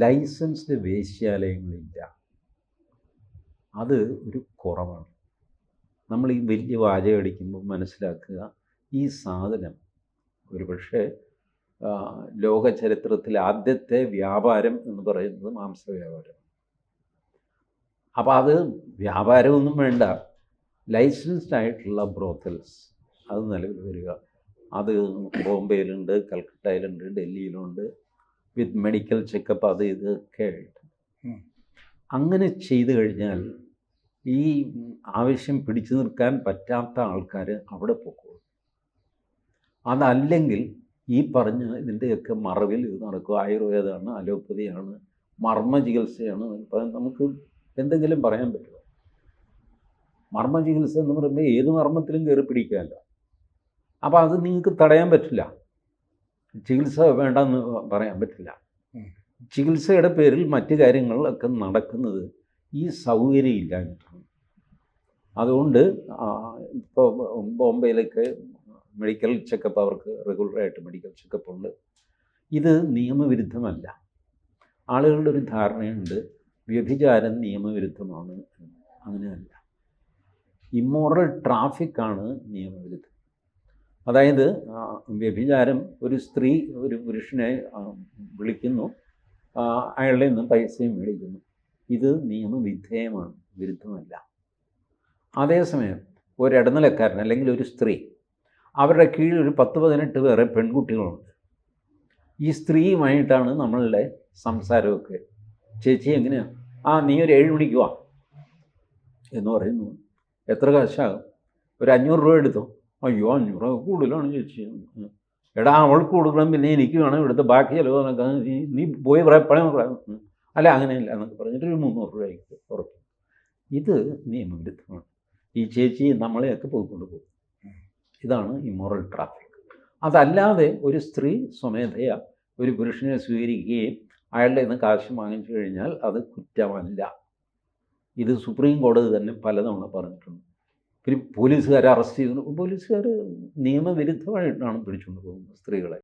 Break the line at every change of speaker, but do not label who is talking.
Licensed വേശ്യാലയങ്ങളില്ല. അത് ഒരു കുറവാണ്. നമ്മൾ ഈ വലിയ വാചകം അടിക്കുമ്പോൾ മനസ്സിലാക്കുക, ഈ സാധനം ഒരുപക്ഷെ ലോക ചരിത്രത്തിലെ ആദ്യത്തെ വ്യാപാരം എന്ന് പറയുന്നത് മാംസ വ്യാപാരം. അപ്പോൾ അത് വ്യാപാരമൊന്നും വേണ്ട, ലൈസൻസ്ഡ് ആയിട്ടുള്ള ബ്രോത്തൽസ് അത് നിലവിൽ വരിക. അത് ബോംബെയിലുണ്ട്, കൽക്കട്ടയിലുണ്ട്, ഡൽഹിയിലുണ്ട്, വിത്ത് മെഡിക്കൽ ചെക്കപ്പ് അത് ഇതൊക്കെ ആയിട്ട്. അങ്ങനെ ചെയ്തു കഴിഞ്ഞാൽ ഈ ആവശ്യം പിടിച്ചു നിൽക്കാൻ പറ്റാത്ത ആൾക്കാർ അവിടെ പോകും. അതല്ലെങ്കിൽ ഈ പറഞ്ഞ ഇതിൻ്റെയൊക്കെ മറവിൽ ഇത് നടക്കും. ആയുർവേദമാണ്, അലോപ്പതിയാണ്, മർമ്മ ചികിത്സയാണ്. നമുക്ക് എന്തെങ്കിലും പറയാൻ പറ്റുമോ? മർമ്മ ചികിത്സ എന്ന് പറയുമ്പോൾ ഏത് മർമ്മത്തിലും കയറി പിടിക്കാമല്ലോ. അപ്പോൾ അത് നിങ്ങൾക്ക് തടയാൻ പറ്റില്ല. ചികിത്സ വേണ്ടെന്ന് പറയാൻ പറ്റില്ല. ചികിത്സയുടെ പേരിൽ മറ്റു കാര്യങ്ങളൊക്കെ നടക്കുന്നത് ഈ സൗകര്യം ഇല്ലാഞ്ഞിട്ടാണ്. അതുകൊണ്ട് ഇപ്പോൾ ബോംബെയിലൊക്കെ മെഡിക്കൽ ചെക്കപ്പ്, അവർക്ക് റെഗുലറായിട്ട് മെഡിക്കൽ ചെക്കപ്പ് ഉണ്ട്. ഇത് നിയമവിരുദ്ധമല്ല. ആളുകളുടെ ഒരു ധാരണയുണ്ട് വ്യഭിചാരം നിയമവിരുദ്ധമാണ്. അങ്ങനെയല്ല. ഇമ്മോറൽ ട്രാഫിക്കാണ് നിയമവിരുദ്ധം. അതായത് വ്യഭിചാരം, ഒരു സ്ത്രീ ഒരു പുരുഷനെ വിളിക്കുന്നു, അയാളുടെ നിന്ന് പൈസയും മേടിക്കുന്നു, ഇത് നിയമവിധേയമാണ്, വിരുദ്ധമല്ല. അതേസമയം ഒരു ഇടനിലക്കാരൻ അല്ലെങ്കിൽ ഒരു സ്ത്രീ, അവരുടെ കീഴിൽ ഒരു 10-18 വേറെ പെൺകുട്ടികളുണ്ട്. ഈ സ്ത്രീയുമായിട്ടാണ് നമ്മളുടെ സംസാരമൊക്കെ. ചേച്ചി എങ്ങനെയാണ്? നീ ഒരു 7 മണിക്ക് വാ എന്ന് പറയുന്നു. എത്ര കാശാകും? ഒരു 500 രൂപ എടുത്തോ. അയ്യോ 500 രൂപ കൂടുതലാണ് ചേച്ചി. എടാ അവൾക്ക് കൊടുക്കണം, പിന്നെ എനിക്ക് വേണം, ഇവിടുത്തെ ബാക്കി ചിലവ് നീ പോയി പണം പറയാം. അല്ല അങ്ങനെയല്ല എന്നൊക്കെ പറഞ്ഞിട്ട് ഒരു 300 രൂപയ്ക്ക് ഉറപ്പ്. ഇത് നിയമവിരുദ്ധമാണ്. ഈ ചേച്ചി നമ്മളെയൊക്കെ പോയിക്കൊണ്ട് പോകും. ഇതാണ് ഇമ്മോറൽ ട്രാഫിക്. അതല്ലാതെ ഒരു സ്ത്രീ സ്വമേധയാ ഒരു പുരുഷനെ സ്വീകരിക്കുകയും അയാളുടെ നിന്ന് കാശ് വാങ്ങിച്ചു കഴിഞ്ഞാൽ അത് കുറ്റമല്ല. ഇത് സുപ്രീം കോടതി തന്നെ പലതവണ പറഞ്ഞിട്ടുണ്ട്. പിന്നെ പോലീസുകാരെ അറസ്റ്റ് ചെയ്തു. പോലീസുകാർ നിയമവിരുദ്ധമായിട്ടാണ് പിടിച്ചുകൊണ്ട് പോകുന്നത് സ്ത്രീകളെ.